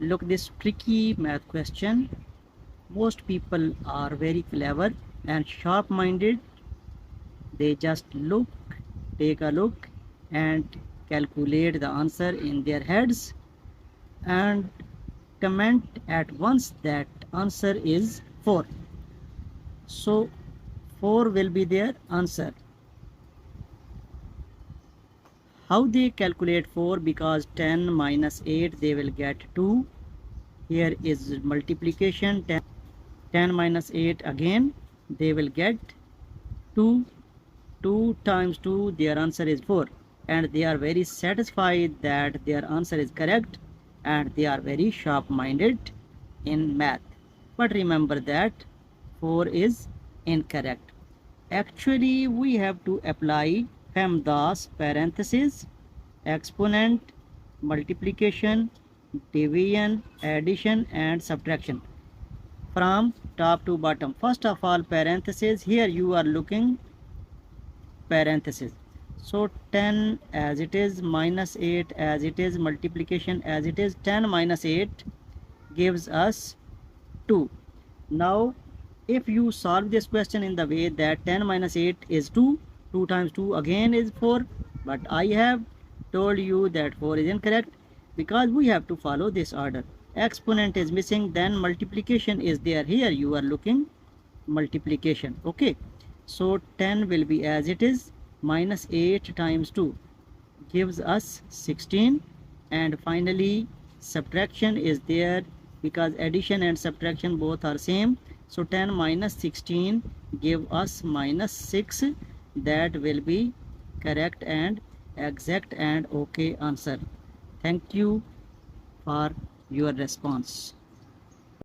Look this tricky math question. Most people are very clever and sharp-minded. They just take a look and calculate the answer in their heads and comment at once that answer is 4. So 4 will be their answer. How they calculate 4? Because 10 minus 8 they will get 2. Here is multiplication. 10 minus 8 again they will get 2. 2 times 2 their answer is 4, and they are very satisfied that their answer is correct, and they are very sharp-minded in math. But remember that 4 is incorrect. Actually we have to apply PEMDAS parenthesis, exponent, multiplication, division, addition and subtraction from top to bottom. First of all, parenthesis. Here you are looking parenthesis. So 10 as it is, minus 8 as it is, multiplication as it is. 10 minus 8 gives us 2. Now if you solve this question in the way that 10 minus 8 is 2, 2 times 2 again is 4, but I have told you that 4 is incorrect because we have to follow this order. Exponent is missing, then multiplication is there. Here you are looking multiplication. Okay, so 10 will be as it is, minus 8 times 2 gives us 16, and finally subtraction is there because addition and subtraction both are same. So 10 minus 16 give us minus 6. That will be correct and exact and okay answer. Thank you for your response.